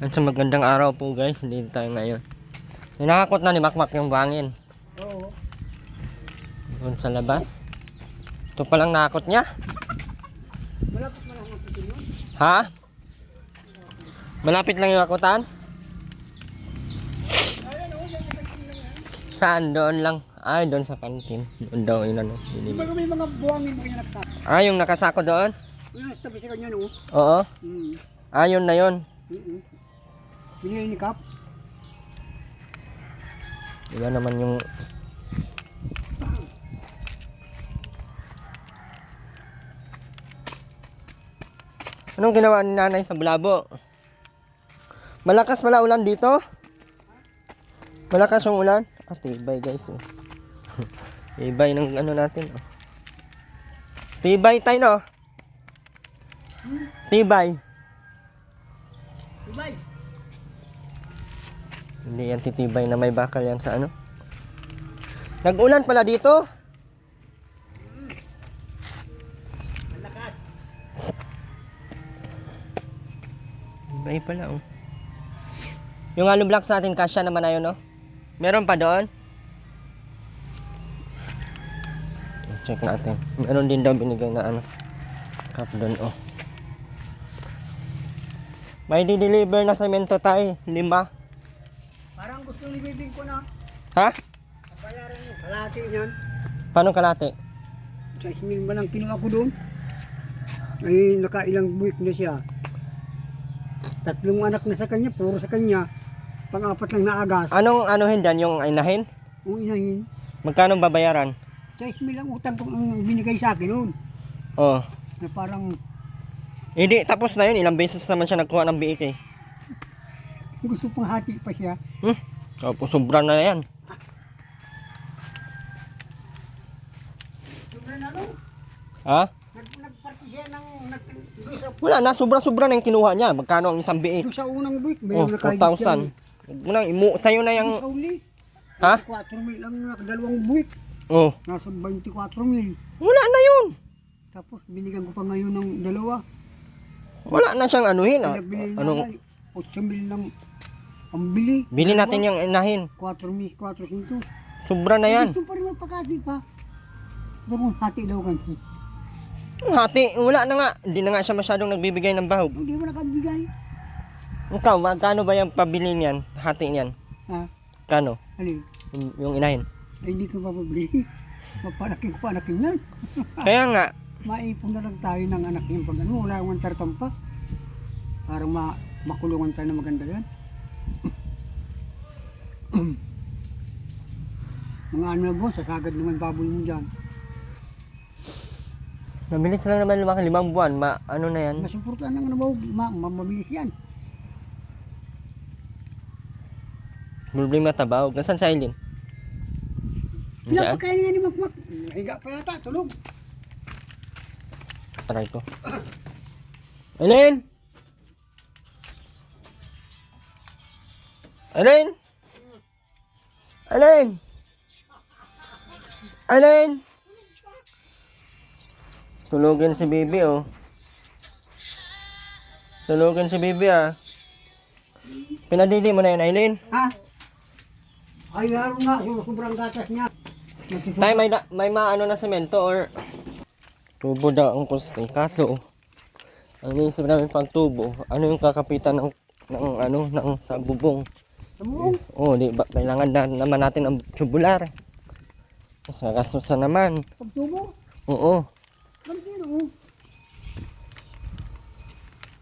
At sa magandang araw po guys, dito tayo ngayon. Ninakakot na ni Makmak yung buhangin. Oo. Doon sa labas. Ito palang nakakot niya. Malapit mo lang ang pisin yun. Ha? Malapit lang yung akutan? Saan? Doon lang. Ay, doon sa kantin. Doon daw yun ano. Di ba may mga buwangin mo yung nakasako? Ah, yung nakasako doon? Yung nasa sa kanya no? Oo. Hmm. Ah, yun na yun. Binili ni Kap. Iba naman yung... Anong ginawa ni nanay sa bulabo? Malakas pala ulan dito? Malakas yung ulan? Ah, tibay guys eh. Tibay ng ano natin oh. Tibay tayo no? Tibay. Tibay. Hindi yan titibay na may bakal yan sa ano. Nag-ulan pala dito? Malakas. Tibay pala oh. Yung hollow blocks natin kasya naman na yun oh. Meron pa doon? Check natin. Meron din daw binigay na ano. Cup doon oh. May di-deliver na semento tayo. 5. Parang gusto ni Bibing ko na. Ha? Bayaran mo. Kalati niyan. Paano kalate? 6,000 ba lang kinuha ko doon? Ay nakailang buwik na siya. 3 anak na sa kanya. Puro sa kanya. Pang-4 lang na agas. Anong anuhin dyan? Yung inahin? Kung inahin. Magkano babayaran? 6,000 ang utang ko ang binigay sa akin noon. Oh. Na parang Hindi, tapos na yun. Ilang beses naman siya nagkuha ng biik eh. gusto pang hati pa siya. Tapos sobra na yan. Sobra na no? Ha? Nagparty siya ng Wala na. Sobra-sobra na yung kinuha niya. Magkano ang isang biik? sa unang buwik. Oh, 4,000. Huwag mo nang sa'yo na yung... Sa uli. Ha? 4,000 lang na dalawang buwik. Oh. Nasa 24,000. Wala na yun. Tapos binigyan ko pa ngayon ng dalawa. Wala na siyang anuhin. Ah. Pinabili na Anong... 8,000 lang ang bili. Bili natin yung inahin. 4,400. Sobra na yan. Gusto pa rin magpakati pa. Gusto mong hati daw kan. Yung hati, wala na nga. Hindi na nga siya masyadong nagbibigay ng bahog. Hindi mo nakabigay. Ikaw, magkano ba yung pabili niyan? Hati niyan? Ha? Kano? Alin? Yung inahin. Ay hindi ko mapabili. Mapanakin ko panakin yan. Kaya nga, Maipon na lang tayo ng anak yung pag ano. Wala akong tartam pa. Para makulungan tayo na maganda yan. Mga ano na po, sasagad naman baboy mo dyan. nabilis lang naman lumaki 5 buwan. Ano na yan? Masuportahan ng ano mamabilis yan. Problema tabawag. Nasaan si Aileen? Diyan? Pinapakain niya ni Makmak. Higa pa yata, tulog. Try ko. Aileen! Aileen! Aileen! Aileen! Tulugin si Bibi oh. Tulugin si Bibi ah. Pinadili mo na yan Aileen? Ha? Ay, laro nga. Sobrang gatas niya. Tay, may maano na semento or tubo daw ang kusti. Kaso, ang inisip namin pag tubo, ano yung kakapitan ng ano, ng sa bubong. Samuong. Oh, di ba, kailangan na naman natin ang tubular. Kasi gastos na naman. Pagtubo. Oo. Pagtubo.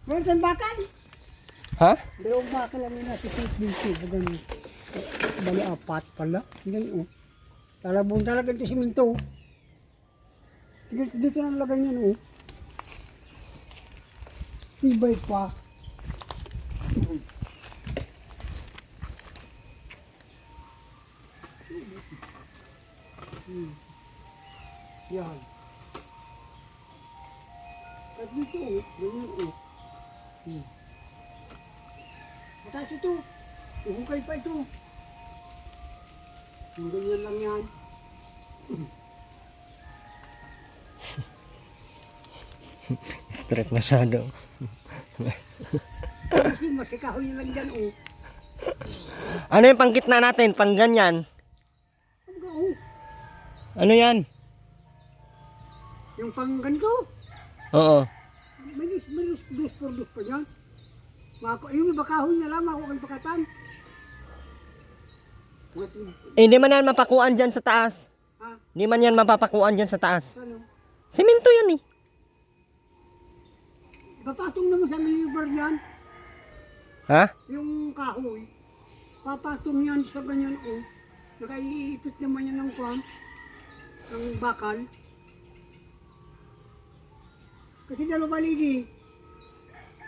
Meron saan bakal? Ha? Dalawang bakal lang na sa safety. Ganun. Bali 4 pala. Ganun. Talabong talaga ito siminto. Sige, dito na lagay niya. Tibay pa. Yan. At dito, ganyan. Mataas ito. Uhukay pa ito. Ganyan lang yan. Straight masyado. Kasi masikahoy na lang dyan, oh. Ano yung panggitna natin? Pang ganyan? Hangga, oh. Ano yan? Yung panggan ko, Oo. may dos por dos pa dyan. Yung iba kahoy na lang, ako kang pakatan. Hindi man yan mapakuan dyan sa taas. Ha? Hindi man yan mapapakuan dyan sa taas. Ano? Simento yan eh. Papatong naman sa liver yan. Ha? Yung kahoy. Papatong yan sa ganyan, oh. Nakaiipit naman yan ng kwan. Ng bakal. Kasi dalawa baligi.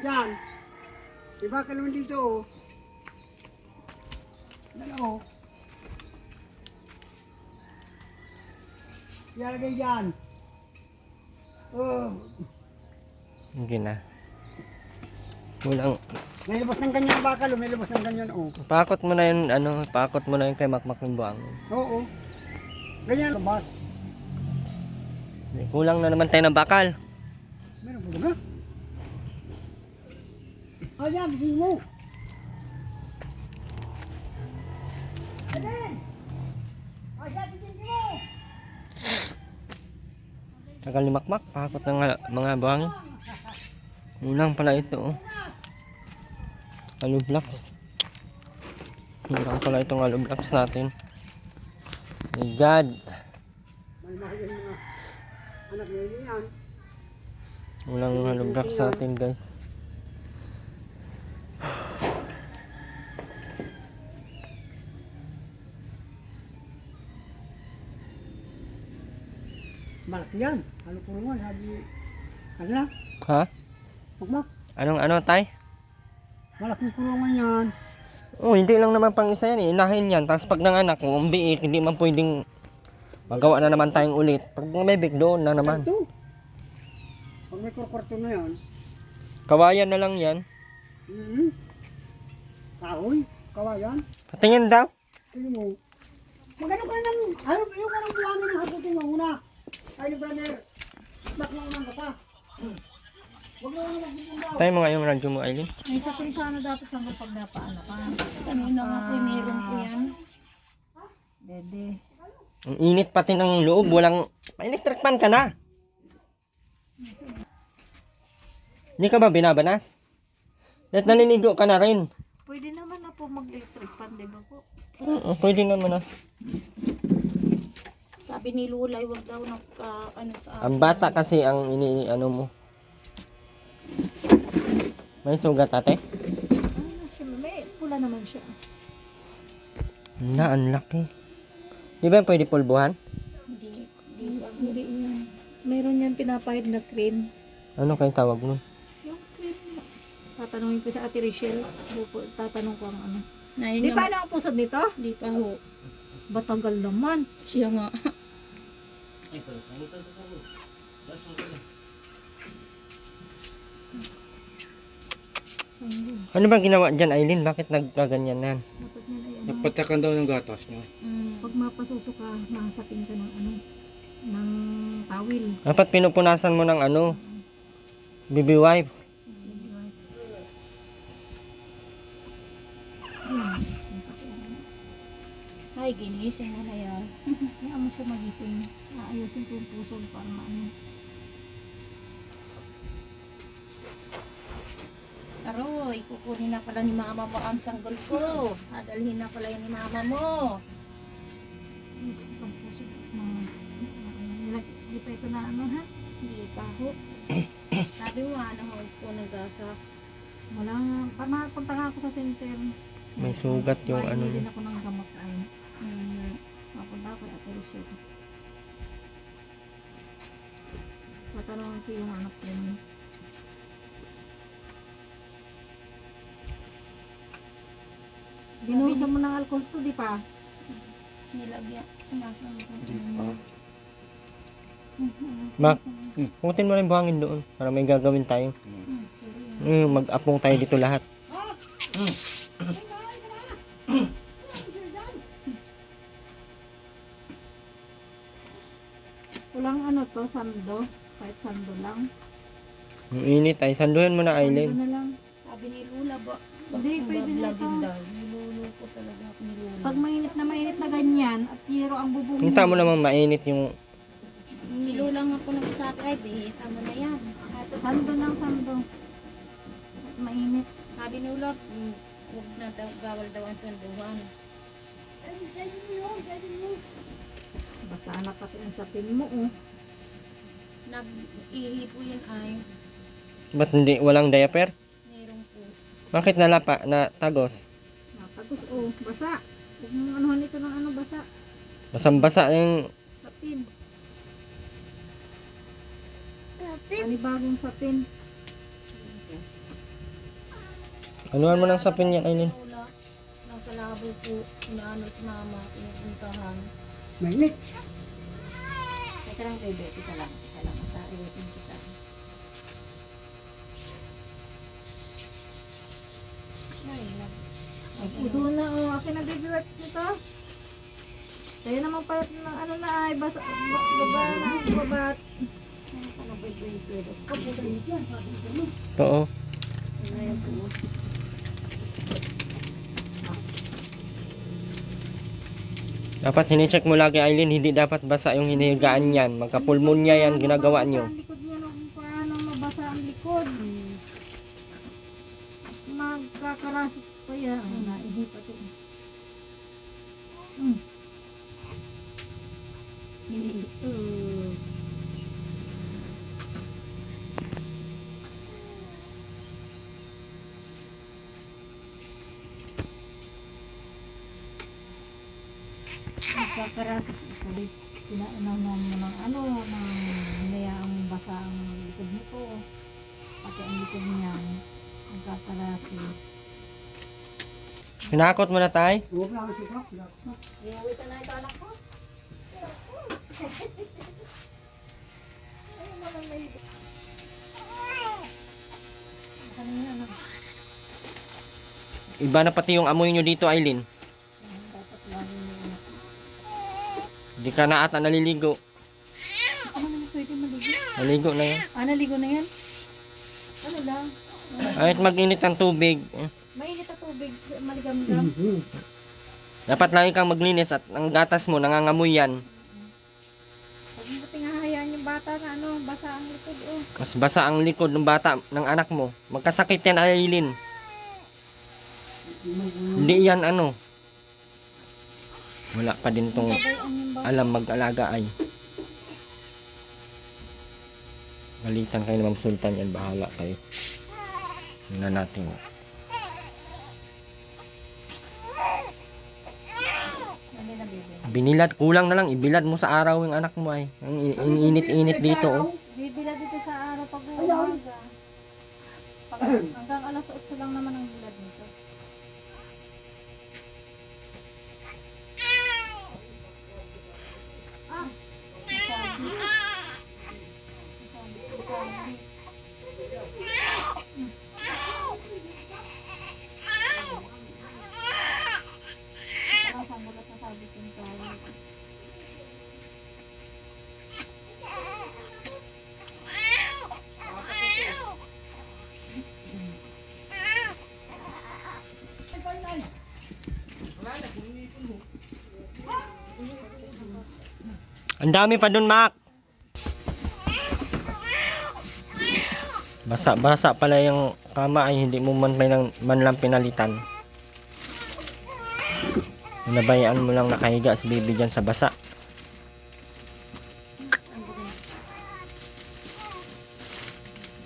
Yan. May bakal naman dito, oh. Dalawa, oh. Ilalagay dyan. Oh. Hindi na. Walang, May labas ng ganyan bakal, oh. May labas ng ganyan, oh. pakot mo na yun, pakot mo na yun kay Makmak ng buwang. Oo. Ganyan labas. Kulang na naman tayo ng bakal. Meron po ba? Oh, yan, bising mo. Alin! Oh, yan, bising mo. Tagal ni Makmak, pakot ng mga buwang. Kulang pala ito, oh. Hollow blocks. Kulang pala itong hollow blocks natin. My God. Malmahal yung mga anak niya yan. Kulang hollow blocks sa atin, guys. Malaki yan. Ano po naman, sabi. Ano na? Ha? Makmak. Anong ano, tay? Malaking kulungan yan. Oh, hindi lang naman pang isa yan eh. Inahin yan. Tapos pag nanganak, kung umbiik, hindi man pwedeng magawa na naman tayong ulit. Pag may big doon na naman. Ito. Pag may kurkurto na yan. Kawayan na lang yan. Kahoy. Kawayan. Patingin daw. Tingnan mo. Magano ka ng, yung ka ng buhangin ng haputin mo muna. Ay, brother. Baklang lang ka pa. Huwag mo naman magbubumbao. Tayo mo nga yung radyo mo, Aileen. May isa kung sana dapat sa kapag napaano ka. Kanina nga po meron po yan. Dede. Ang init pati ng loob. Walang... Pa-electric pan ka na. Hindi ka ba binabanas? At naliligo ka na rin. Pwede naman na po mag-electric fan, di ba po? Oo, pwede naman ah. Sabi ni Lulay, wag daw ng ano sa Ang bata kasi ang ano mo. May sugat ate? Ano siya, may pula naman siya. Na, ang laki. Di ba pwede pulbuhan? Hindi yan. Meron yan pinapahid na cream. Ano kayong tawag nun? Yung cream na. Tatanungin ko sa Ate Richelle. Tatanong ko ang ano. Di Di pa ano ang pusod nito? Di pa ho. Batagal naman. Siya nga. Sanggo. Ano ba ginawa dyan, Aileen? Bakit nagkaganyan yan? Dapat nila yan. Napatakan daw ng gatas niya. Pag mapasuso ka, masakin ka ng ano, ng tawil. Dapat pinupunasan mo ng ano, baby wipes. Ay, ginising mo na yan. Kaya mo siya magising. Aayusin ko yung puso para maano. Aroy, kukunin na pala ni mama mo ang sanggol ko. Dadalhin na pala yan ni mama mo. Ayusin ko yung puso. Hindi pa ito na ano ha? Hindi pa ho. Sabi mo, ano ho po nagasa. Wala nga. Punta nga ako sa center. May sugat yung ano. Din ako ng gamot ay. Mapunta ako at Rochelle. Tatanungin ko yung anak ko niya. Binuhusan mo ng alcohol to, di pa? Nilagyan. Sumasang ko. Mak, putin mo lang yung buhangin doon para may gagawin tayo. Mag-apong tayo dito lahat. Walang ano to, sando. Kahit sando lang. Yung init ay sanduhin mo na, Sando Aileen. na lang. Sabi ni Lula, Hindi, pwede na ito. Niluluko talaga ako niluluko. Pag mainit na ganyan, at hiro ang bubong Hinta mo namang mainit yung... Nilo lang ako nagsabi, ay bihisa mo na yan. At Sando ng sando. At mainit. sabi ni Ulap, huwag na daw, bawal daw ang sanduhan. Basa na pati ang sapin mo, oh. Nag-ihi po yun ay, Ba't hindi, walang diaper? mayroong po. Bakit nalapa, na tagos? Tapos, oh, basa. Huwag mong anuhan ito ng ano, basa. Basang-basa yung... Sapin. Panibagong sapin. Anuhan mo ng sapin yan, Aileen? Wala. Nasa labo po, inaano si mama, pinupuntahan. Mainit. Teka lang, bebe, teka lang. Ayusin kita. Ay, Udo na, oh. Akin na baby wipes nito. Kaya naman pala ng ano na ay, basa, baba na, babat. Oo. Ayan po. Dapat sinicheck mo lagi, Aileen, hindi dapat basa yung hinihigaan niyan. Magkapulmonya yan, ginagawa niyo. Ang likod niya, no, kung paano mabasa ang likod. Magkakarasis pa yan. Ay, naihi pa ito. Magkakarasis ito. Pinaanaw mo ng ano, ng nilayaang basa ang likod nito. Pati ang likod niyan. Magkakarasis. Hinakot mo na, tay? Huwag lang ang sikap. Iyawisan na ito anak ko. Kanina na. Iba na pati yung amoy nyo dito, Aileen. Dapat lagi mo anak. Hindi ka na ata naliligo. Ano naman pwede maligo? Naligo na yan. Naligo na yan? Ano lang? Kahit mag-init ang tubig. Mainit na tubig, maligam-gam. Dapat lagi kang maglinis at ang gatas mo, nangangamoy yan. Huwag mo pating hahayaan yung bata na ano, basa ang likod, oh. Mas basa ang likod ng bata, ng anak mo. Magkasakit yan, Aileen. Hindi yan ano. Wala pa din tong Babayaan yung bata. alam mag-alaga ay. Galitan kayo ng Ma'am Sultan yan, bahala kayo. Tingnan natin. Ano na, bebe? Binilad, kulang na lang, ibilad mo sa araw yung anak mo ay. Ang init-init dito oh. Bibila dito sa araw pag umaga. Hanggang alas 8 lang naman ang bilad nito. Sabi. Parang sangulat na sabi ko yung tawag. Ang dami pa dun, Mac. Basa-basa pala yung kama ay hindi mo man lang pinalitan. Nabayaan mo lang nakahiga si baby dyan sa basa.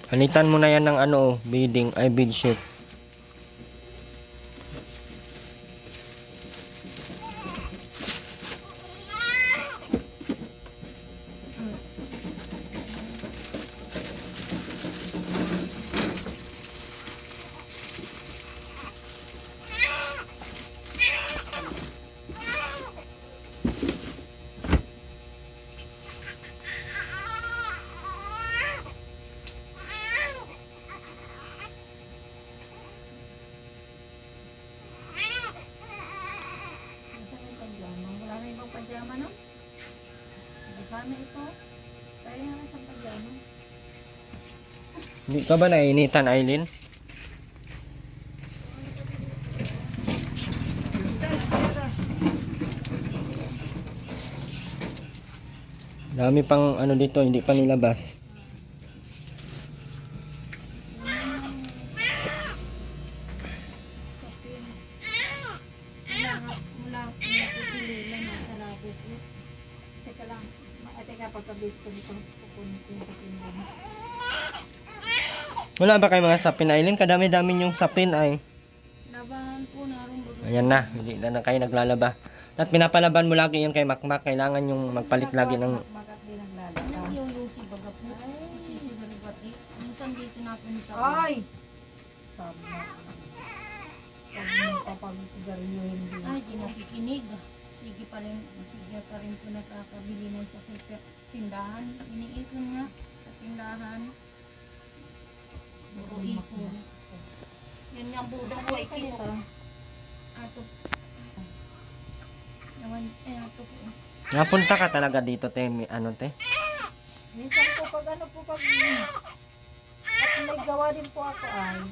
Palitan mo na yan ng ano, bedding, ay bedsheet. Nasaan yung pajama? Wala na ibang pajama, no? Sana ito. Kaya nga sa pajama. Hindi ka ba nainitan, Aileen? Dami pang ano dito, hindi pa nilabas. Sapin. Mula pinapipililan na sa labis. Teka lang. Teka, pagkabis ko dito, kukunin ko yung sapin ko. Wala ba kayo mga sapin, Aileen? Kadami-dami yung sapin ay. Labahan po, naroon baga. Ayan na, hindi na kayo naglalaba. At pinapalaban mo lagi yung kay Makmak. Kailangan yung magpalit lagi ng... Magat din naglalaba. Anong yoyosi baga po? Sisigarig minsan dito napunta. Ay! Sabi na. Pag magpapag-sigarilyo hindi. Ay, di nakikinig. Sige pa rin po nakakabili ng sa tindahan. Iniikon nga sa tindahan. Puro ikon. Yan nga ang buda ko ay Dito. Ato. Naman, ato po. Napunta ka talaga dito, te. Ano, te? Minsan po pag ano po pag at may gawa din po ako ay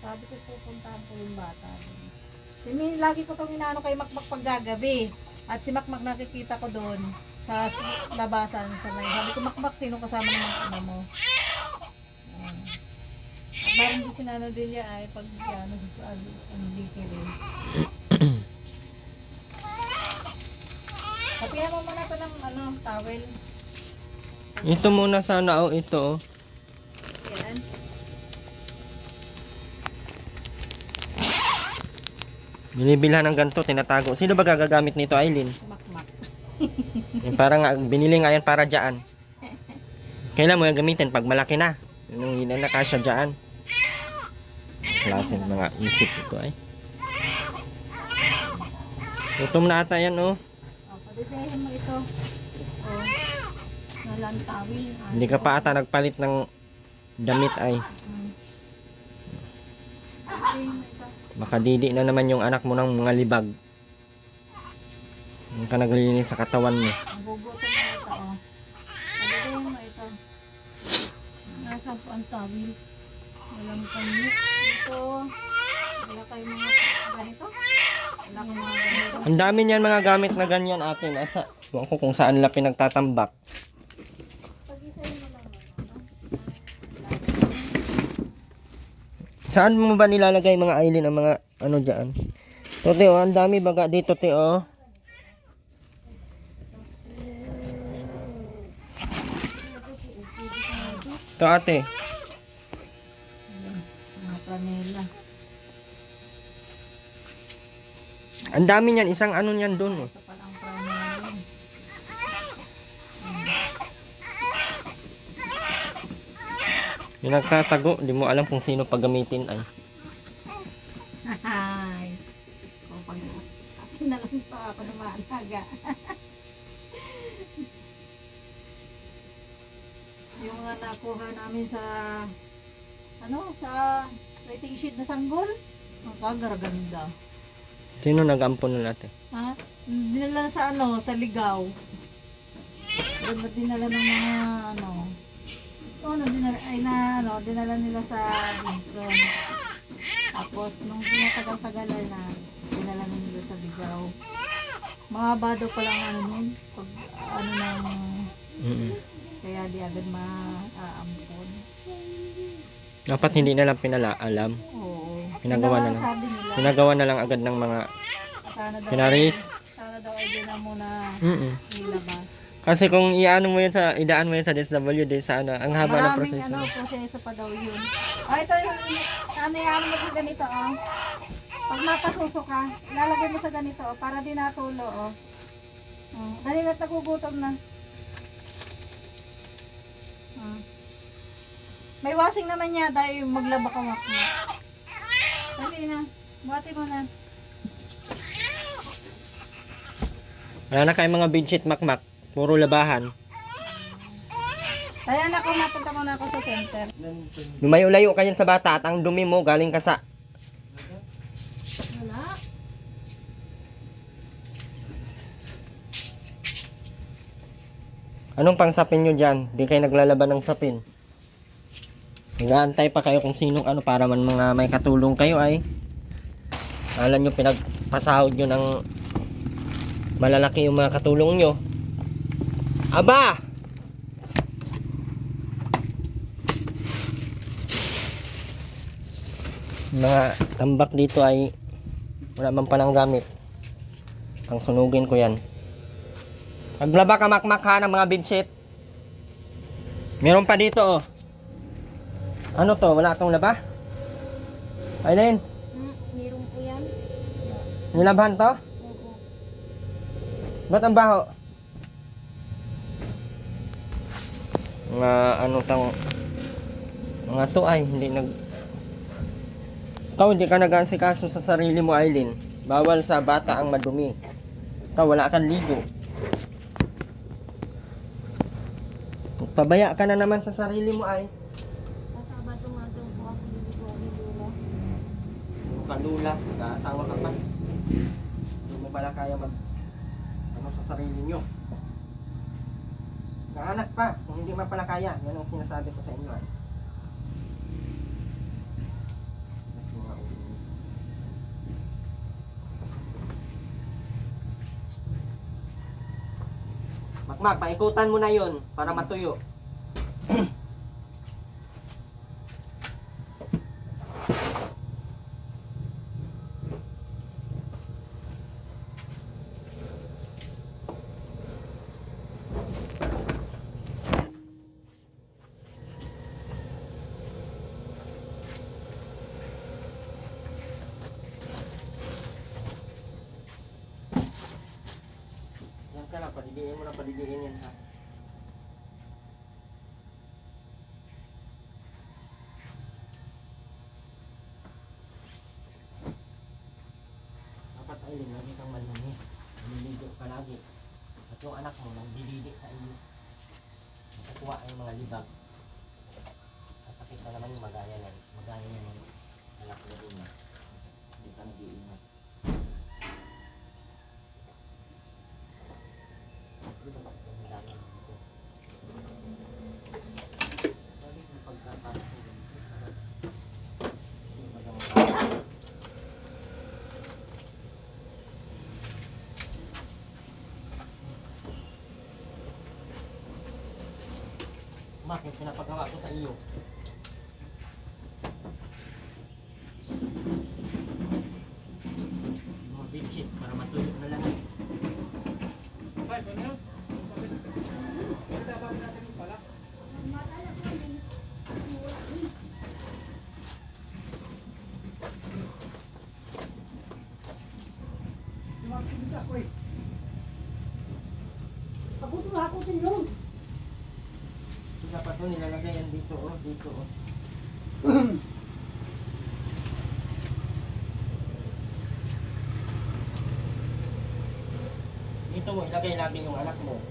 sabi ko pupuntahan ko yung bata. Lagi ko itong inaano kay Makmak paggagabi. At si Makmak nakikita ko doon sa labasan sa may. Sabi ko, Makmak, sino kasama ng mga ano mo? At parang di si Nana Delia ay pag ano sa ano rin. Kapihan mo muna ito ng ano, towel. Ito muna sana, oh. Ito, oh. Yan. Binibilhan ng ganito, tinatago. Sino ba gagagamit nito, Aileen? Si Makmak. Yung parang binili nga yan para dyan. Kailan mo yung gamitin pag malaki na? Yung hindi na kasya dyan. Klaseng mga isip ito ay. Gutom na ata yan, oh. O, padidahin mo ito. O, Nalantawil. Hindi ka pa ata nagpalit ng damit ay. padidahin mo ito. Makadidi na naman yung anak mo ng mga libag. Yung ka naglilinis sa katawan mo. Nagugutom na ito, o. Padidahin mo ito. Nasa po ang tawil. Walang kami. Ito. Wala kayong mga ganito? Wala kayong mga ganito? Ang dami niyan mga gamit na ganyan atin. Asa, huwag ko kung saan nila pinagtatambak. Pag-isahin mo lang. Saan mo ba nilalagay mga Aileen ang mga ano dyan? So, Teo, ang dami baga dito, Teo. Ito, ate. Mga panela. Ang dami niyan. Isang ano niyan doon. Ito palang panela. Yung nagtatago, di mo alam kung sino paggamitin ay. Ay. O, pag akin na lang ito. Ako na maalaga. Yung mga nakuha namin sa sa waiting sheet na sanggol. Ang kagaraganda. Sino nag-ampon na natin? Ha? Dinala sa sa ligaw. Pero ba't dinala ng mga dinala nila sa Binson. Tapos nung pinatagal-tagalan na, dinala na nila sa ligaw. Mahaba daw palang nun, pag kaya di agad maaampon. Dapat hindi na lang pinalaalam. Oo. Pinagawa Yun na lang. Sabi nila, Pinagawa na lang agad ng mga pinaris. Sana daw ay din na muna nilabas. Kasi kung idaan mo yan sa DSWD sa ano, ang haba ng Maraming proseso. proseso pa daw yun. Ito yung yan mo sa ganito, Pag mapasuso ka, ilalagay mo sa ganito, para din natulo, dali na nagugutom na. May washing naman niya dahil maglaba ka Makmak. Dali na, buhati mo na. Wala na kayong mga bedsheet, Makmak. Puro labahan. Kaya na kung napunta muna ako sa center. Lumayo-layo ka yan sa bata at ang dumi mo galing ka sa... Wala. Anong pang sapin nyo dyan? Di kayo naglalaban ng sapin. Nag-aantay pa kayo kung sinong ano para man mga may katulong kayo ay. Alam nyo pinagpasahod nyo ng malalaki yung mga katulong nyo. Aba! Mga tambak dito ay wala man palang gamit. Ang sunugin ko yan. Paglaba ka makmak ha ng mga bedsheet. Meron pa dito oh. Ano to? Wala tong laba? Aileen, Meron po yan. nilabhan to? Opo. Ba't ang baho? Mga ano tang mga to ay hindi nag ikaw hindi ka nag-aasikaso sa sarili mo, Aileen. Bawal sa bata ang madumi. Ikaw wala kang ligo. Pabaya ka na naman sa sarili mo ay. Kasabado nga daw po ako niligo ni Lola. Ano ka lula, nag-aasawa ka pa. Hindi mo pala kaya mag ano sa sarili nyo. Naanak pa, kung hindi mo pala kaya. Yan ang sinasabi ko sa inyo ay. Makmak, paikutan mo na yon para matuyo. Yan ka lang, padidiin mo na padidiin yan ha. Dapat ay lagi kang malinis. Naliligo ka lagi. At yung anak mo nagdididi sa iyo. Nakukuha ang mga libag. Sasakit na naman yung magaya yan. Magaya yan yung anak mo rin na. Hindi ka nag-iingat. Mak, yung pinapagawa ko sa iyo. Mga bedsheet para matulog na lang. Hakutin yun. Sila pa to nilalagay yan dito oh, dito oh. Dito mo ilagay lagi yung anak mo.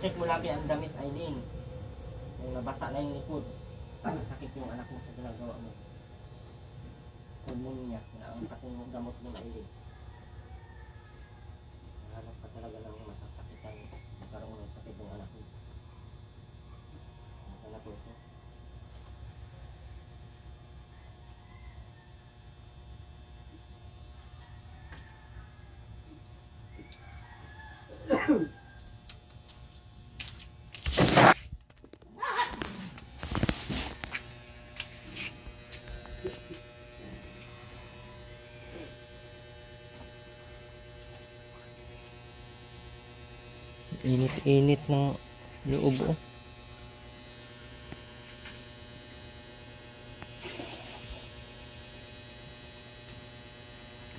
Check mo lagi ang damit, Aileen. Kung nabasa na yung likod, sakit yung anak mo sa ginagawa mo. Pulmonya na ang pating gamot mo, Aileen. Hanap pa talaga ng masasakitan. Magkaroon ng sakit yung anak mo. Anak ko ito. Init-init ng loob oh.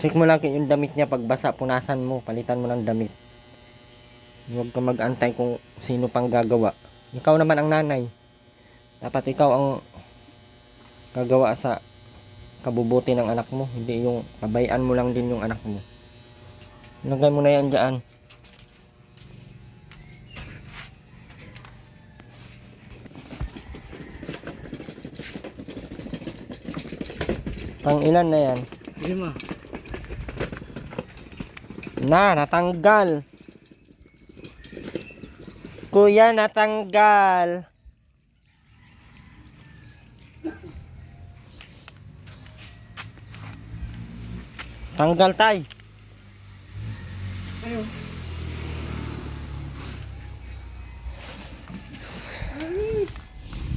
Check mo lang yung damit niya, pag basa punasan mo, palitan mo ng damit. Huwag ka mag-antay kung sino pang gagawa. Ikaw naman ang nanay. Dapat ikaw ang gagawa sa kabubuti ng anak mo, hindi yung pabayaan mo lang din yung anak mo. Lagay mo na yan dyan. Pang ilan na yan? 5. Natanggal. Kuya, natanggal. Tanggal tay. Ayun.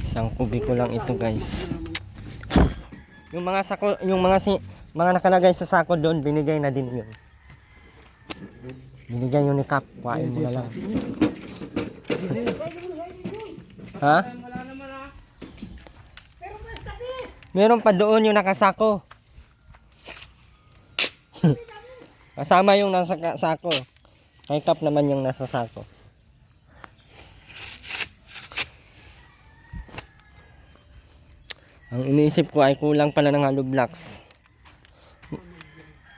Isang kubiko lang ito guys. Yung mga sako, yung mga nakalagay sa sako doon, binigay na din yun. Binigay yun ni Kap, kuhain mo na lang. Ha? Meron pa doon yung nakasako. Kasama yung nasa sako. Kay Kap naman yung nasa sako. Ang iniisip ko ay kulang pala ng hollow blocks.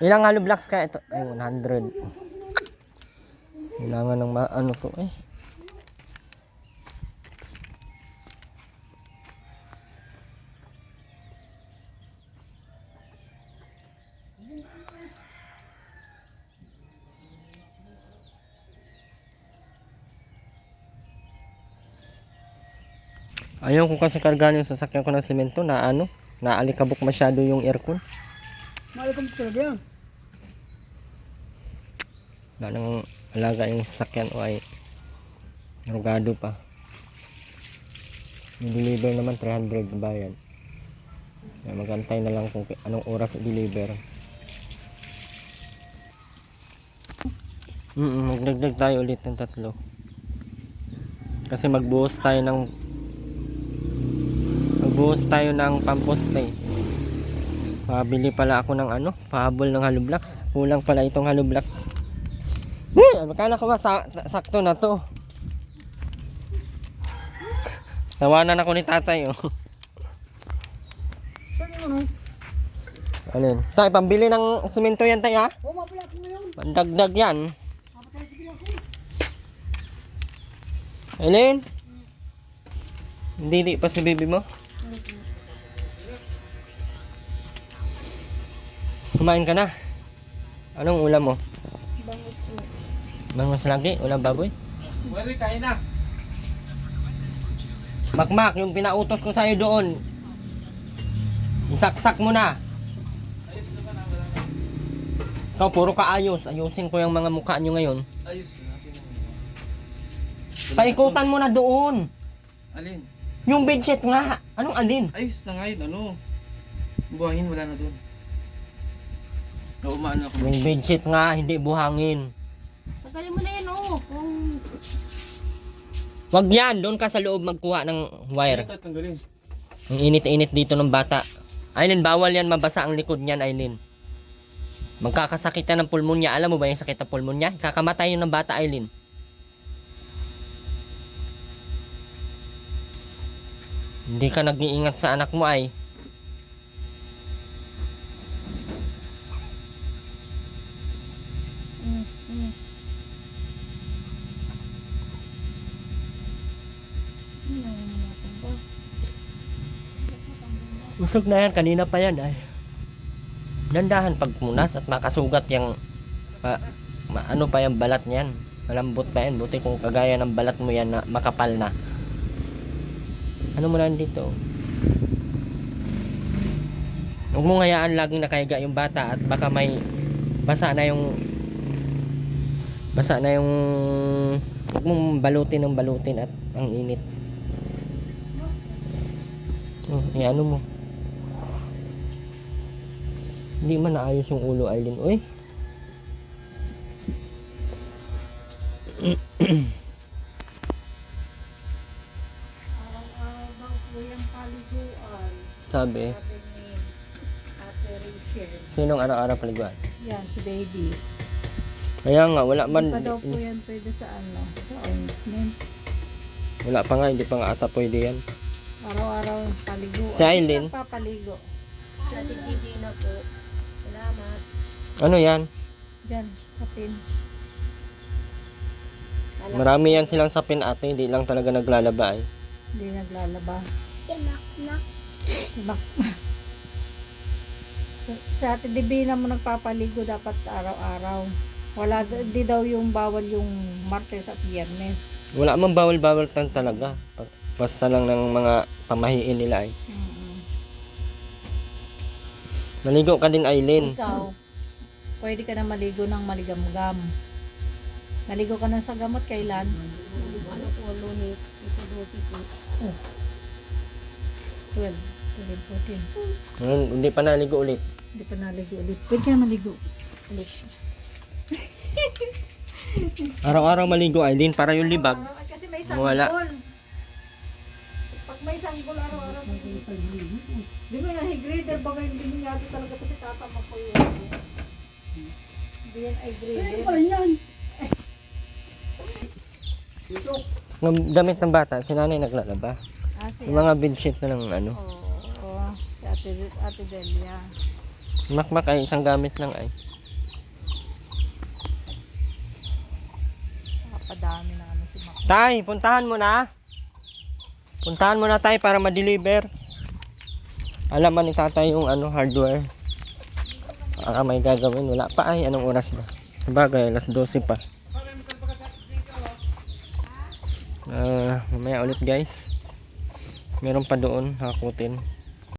Ilang hollow blocks kaya ito? Ay, 100. Kailangan ng ano to eh. Ayaw ko kasi kargaan yung sasakyan ko ng semento na ano, naalikabok masyado yung aircon. Malikam ko talaga yan. Wala nang alaga yung sasakyan o ay rugado pa. Yung deliver naman 300 bayad. Kaya magantay na lang kung anong oras i-deliver. Magdagdag tayo ulit ng 3. Kasi magbuhos tayo ng pamposte. Pabili pala ako ng ano, pahabol ng hollow blocks. Kulang pala itong hollow blocks. Magkala ko ba sakto na to. Tawanan ako ni tatay oh. Saan yun, ano? Alin? Tay, pambili ng semento yan tay ha? Oo, mapala ko ngayon. Pandagdag yan. Mapatay sige ako. Alin? Hindi pa si baby mo? Kumain ka na? Anong ulam mo? Bangus po. Bangus lagi? Ulam baboy? Pwede, kain na. Makmak, yung pinautos ko sa'yo doon. Isaksak mo na. Ikaw, puro ka ayos. Ayusin ko yung mga mukha nyo ngayon. Ayos natin. Paikutan mo na doon. Alin? Yung bedsheet nga. Anong alin? Ayos na ngayon, ano? Buhangin, wala na doon. Naumaan ako. Yung bedsheet nga, hindi buhangin. Tagalin mo na yan, oh. Kung Wag yan, doon ka sa loob magkuha ng wire. Ito, tanggalin. Ang init-init dito ng bata. Aileen, bawal yan mabasa ang likod niyan, Aileen. Magkakasakit yan ng pulmonya. Alam mo ba yung sakit ng pulmonya? Kakamatay yun ng bata, Aileen. Hindi ka nag-iingat sa anak mo ay. Usog na yan, kanina pa yan ay. Dandahan pagmunas at makasugat yung ano pa yung balat niyan. Malambot pa yan, buti kung kagaya ng balat mo yan na makapal na. Ano mo na dito? Huwag mong hayaan laging nakahiga yung bata at baka may basa na yung huwag mong balutin ng balutin at ang init. Ano mo? Hindi man naayos yung ulo, Aileen. Uy. araw-araw daw po yung paliguan. Sabi, Sabi ni Ate Rachel. sinong araw-araw paliguan? Yan, si baby. Kaya nga, wala man. Hindi pa daw po yan pwede sa ano, sa ointment. Wala pa nga, hindi pa nga ata pwede yan. Araw-araw paligo. Si Aileen? Papaligo. Ate Bibi na po. Salamat. Ano yan? Diyan, sa pin. Marami yan silang sapin ate, hindi lang talaga naglalaba ay. Hindi naglalaba. Si Mac. Sa Ate Divina mo nagpapaligo dapat araw-araw. Wala, di daw yung bawal yung Martes at Biyernes. Wala man bawal-bawal tan talaga. Basta lang ng mga pamahiin nila ay. Maligo ka din, Aileen. Ikaw, pwede ka na maligo ng maligamgam. Naligo ka na sa gamot kailan? Ano po, Lunes, isa 12 po. 12, 14. Ngayon, hindi pa naligo ulit. Hindi pa naligo ulit. Pwede ka maligo ulit. Araw-araw maligo, Aileen, para yung libag. Kasi may sanggol. Wala. Pag may sanggol araw-araw. Di mo na grader bagay hindi niya talaga to si tata mo po yun. Hindi yan ay Ano grader. pa rin yan? Ng damit ng bata, si nanay naglalaba. Yung mga bedsheet na ng ano. Oo, si Ate Delia. Makmak ay isang gamit lang ay. Nakapadami na ano si Mac. Tay, puntahan mo na. Puntahan mo na tayo para ma-deliver. Alam man ni tatay yung ano, hardware. May gagawin. Wala pa ay. Anong oras ba? Sabagay, alas 12 pa. Mamaya ulit guys. Meron pa doon hakutin.